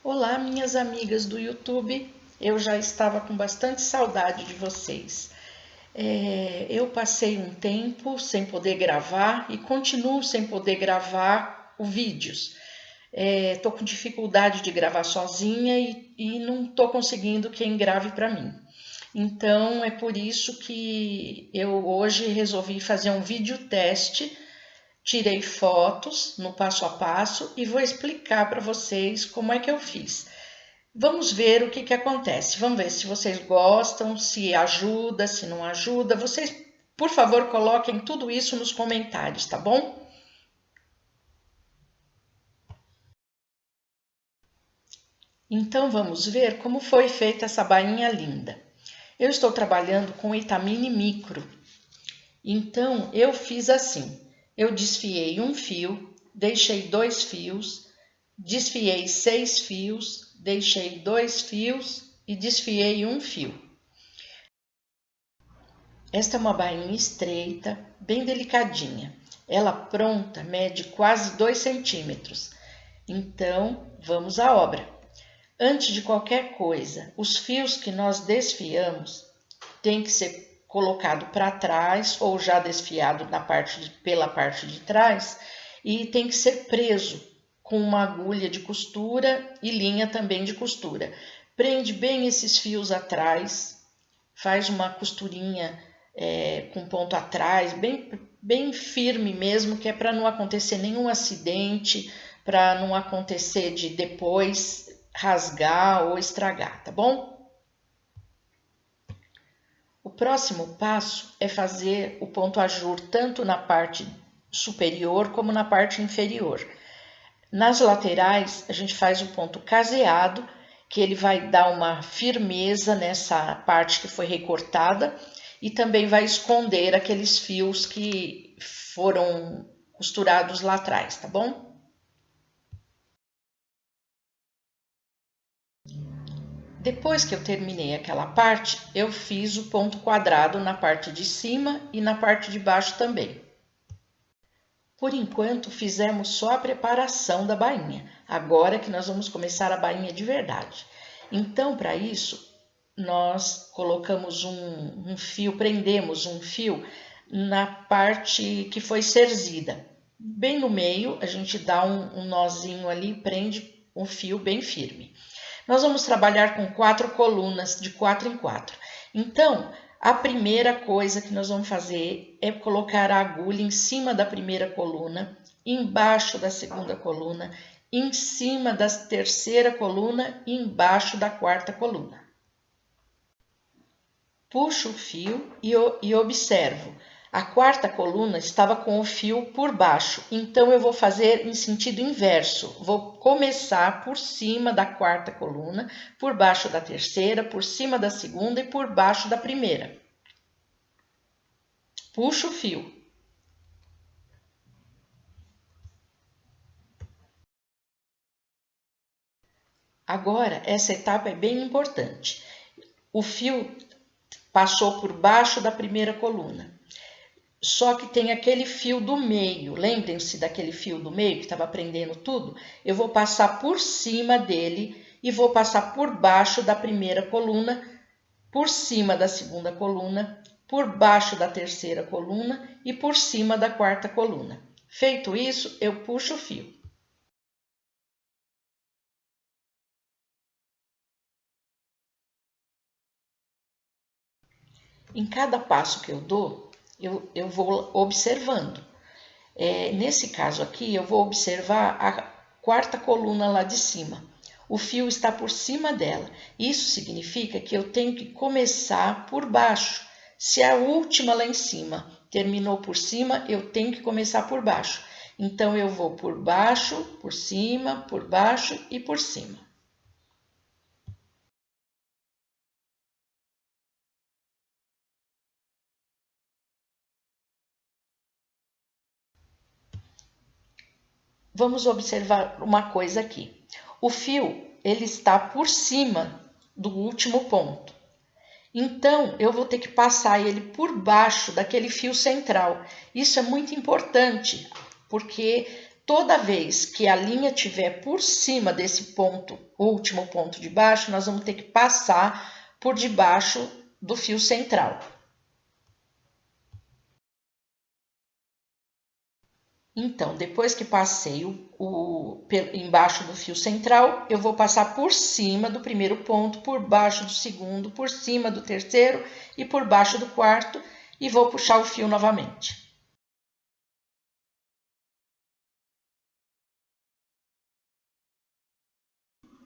Olá, minhas amigas do YouTube. Eu já estava com bastante saudade de vocês. Eu passei um tempo sem poder gravar e continuo sem poder gravar os vídeos. Estou com dificuldade de gravar sozinha e não estou conseguindo quem grave para mim. Então é por isso que eu hoje resolvi fazer um vídeo teste. Tirei fotos no passo a passo e vou explicar para vocês como é que eu fiz. Vamos ver o que acontece. Vamos ver se vocês gostam, se ajuda, se não ajuda. Vocês, por favor, coloquem tudo isso nos comentários, tá bom? Então vamos ver como foi feita essa bainha linda. Eu estou trabalhando com Itamine Micro. Então eu fiz assim. Eu desfiei um fio, deixei 2 fios, desfiei 6 fios, deixei 2 fios e desfiei um fio. Esta é uma bainha estreita, bem delicadinha. Ela pronta mede quase 2 centímetros. Então, vamos à obra. Antes de qualquer coisa, os fios que nós desfiamos têm que ser colocado para trás ou já desfiado pela parte de trás e tem que ser preso com uma agulha de costura e linha também de costura. Prende bem esses fios atrás, faz uma costurinha com ponto atrás, bem firme mesmo, que é para não acontecer nenhum acidente, para não acontecer de depois rasgar ou estragar, tá bom? O próximo passo é fazer o ponto ajur tanto na parte superior como na parte inferior. Nas laterais, a gente faz o ponto caseado, que ele vai dar uma firmeza nessa parte que foi recortada e também vai esconder aqueles fios que foram costurados lá atrás, tá bom? Depois que eu terminei aquela parte, eu fiz o ponto quadrado na parte de cima e na parte de baixo também. Por enquanto, fizemos só a preparação da bainha. Agora que nós vamos começar a bainha de verdade. Então, para isso, nós colocamos um fio, prendemos um fio na parte que foi cerzida. Bem no meio, a gente dá um nozinho ali e prende um fio bem firme. Nós vamos trabalhar com 4 colunas de 4 em 4. Então, a primeira coisa que nós vamos fazer é colocar a agulha em cima da primeira coluna, embaixo da segunda coluna, em cima da terceira coluna e embaixo da quarta coluna. Puxo o fio e observo. A quarta coluna estava com o fio por baixo, então eu vou fazer em sentido inverso. Vou começar por cima da quarta coluna, por baixo da terceira, por cima da segunda e por baixo da primeira. Puxo o fio. Agora, essa etapa é bem importante. O fio passou por baixo da primeira coluna. Só que tem aquele fio do meio, lembrem-se daquele fio do meio que estava prendendo tudo? Eu vou passar por cima dele e vou passar por baixo da primeira coluna, por cima da segunda coluna, por baixo da terceira coluna e por cima da quarta coluna. Feito isso, eu puxo o fio. Em cada passo que eu dou, eu vou observando. Nesse caso aqui, eu vou observar a quarta coluna lá de cima. O fio está por cima dela. Isso significa que eu tenho que começar por baixo. Se a última lá em cima terminou por cima, eu tenho que começar por baixo. Então, eu vou por baixo, por cima, por baixo e por cima. Vamos observar uma coisa aqui. O fio, ele está por cima do último ponto. Então, eu vou ter que passar ele por baixo daquele fio central. Isso é muito importante, porque toda vez que a linha estiver por cima desse ponto, último ponto de baixo, nós vamos ter que passar por debaixo do fio central. Então, depois que passei embaixo do fio central, eu vou passar por cima do primeiro ponto, por baixo do segundo, por cima do terceiro e por baixo do quarto, e vou puxar o fio novamente.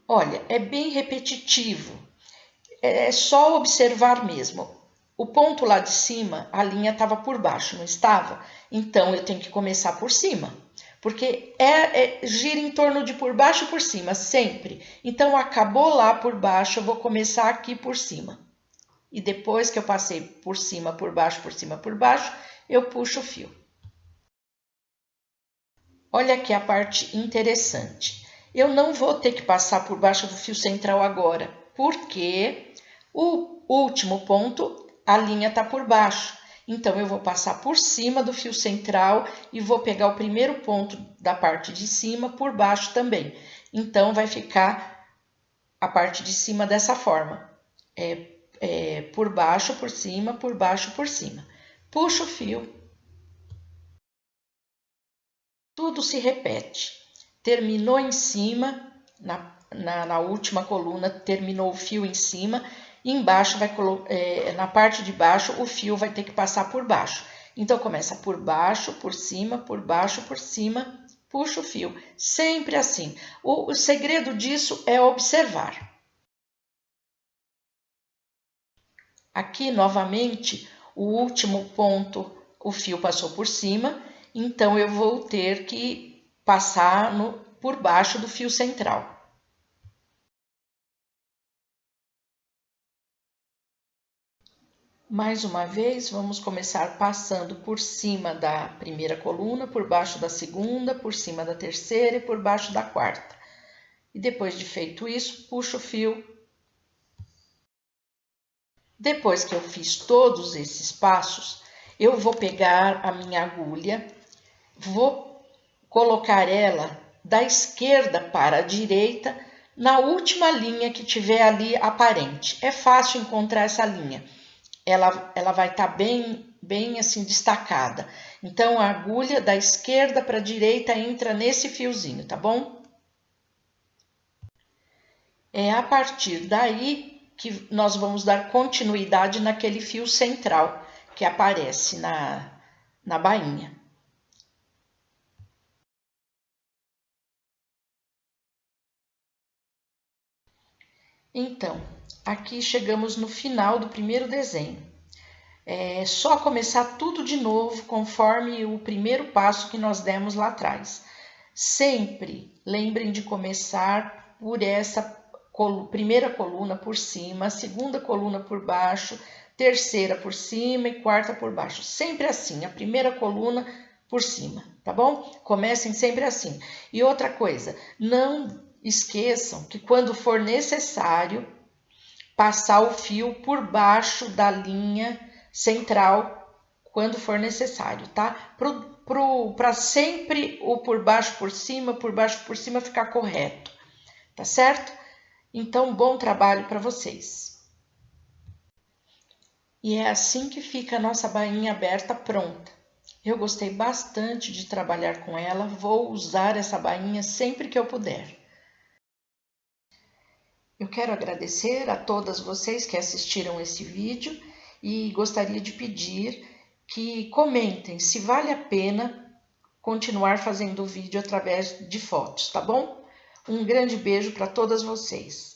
Olha, é bem repetitivo, é só observar mesmo. O ponto lá de cima, a linha estava por baixo, não estava? Então, eu tenho que começar por cima, porque gira em torno de por baixo e por cima, sempre. Então, acabou lá por baixo, eu vou começar aqui por cima. E depois que eu passei por cima, por baixo, por cima, por baixo, eu puxo o fio. Olha aqui a parte interessante. Eu não vou ter que passar por baixo do fio central agora, porque o último ponto, a linha está por baixo. Então, eu vou passar por cima do fio central e vou pegar o primeiro ponto da parte de cima por baixo também. Então, vai ficar a parte de cima dessa forma. Por baixo, por cima, por baixo, por cima. Puxo o fio. Tudo se repete. Terminou em cima, na última coluna, terminou o fio em cima, e embaixo na parte de baixo, o fio vai ter que passar por baixo. Então, começa por baixo, por cima, por baixo, por cima, puxa o fio. Sempre assim. O segredo disso é observar. Aqui, novamente, o último ponto, o fio passou por cima, então eu vou ter que passar por baixo do fio central. Mais uma vez, vamos começar passando por cima da primeira coluna, por baixo da segunda, por cima da terceira e por baixo da quarta. E depois de feito isso, puxo o fio. Depois que eu fiz todos esses passos, eu vou pegar a minha agulha, vou colocar ela da esquerda para a direita na última linha que tiver ali aparente. É fácil encontrar essa linha. Ela vai estar bem assim destacada. Então, a agulha da esquerda para a direita entra nesse fiozinho, tá bom? É a partir daí que nós vamos dar continuidade naquele fio central que aparece na bainha. Então, aqui chegamos no final do primeiro desenho. É só começar tudo de novo conforme o primeiro passo que nós demos lá atrás. Sempre lembrem de começar por essa primeira coluna por cima, segunda coluna por baixo, terceira por cima e quarta por baixo. Sempre assim, a primeira coluna por cima, tá bom? Comecem sempre assim. E outra coisa, não esqueçam que quando for necessário passar o fio por baixo da linha central, quando for necessário, tá? Para sempre o por baixo por cima ficar correto, tá certo? Então, bom trabalho para vocês. E é assim que fica a nossa bainha aberta pronta. Eu gostei bastante de trabalhar com ela, vou usar essa bainha sempre que eu puder. Eu quero agradecer a todas vocês que assistiram esse vídeo e gostaria de pedir que comentem se vale a pena continuar fazendo o vídeo através de fotos, tá bom? Um grande beijo para todas vocês.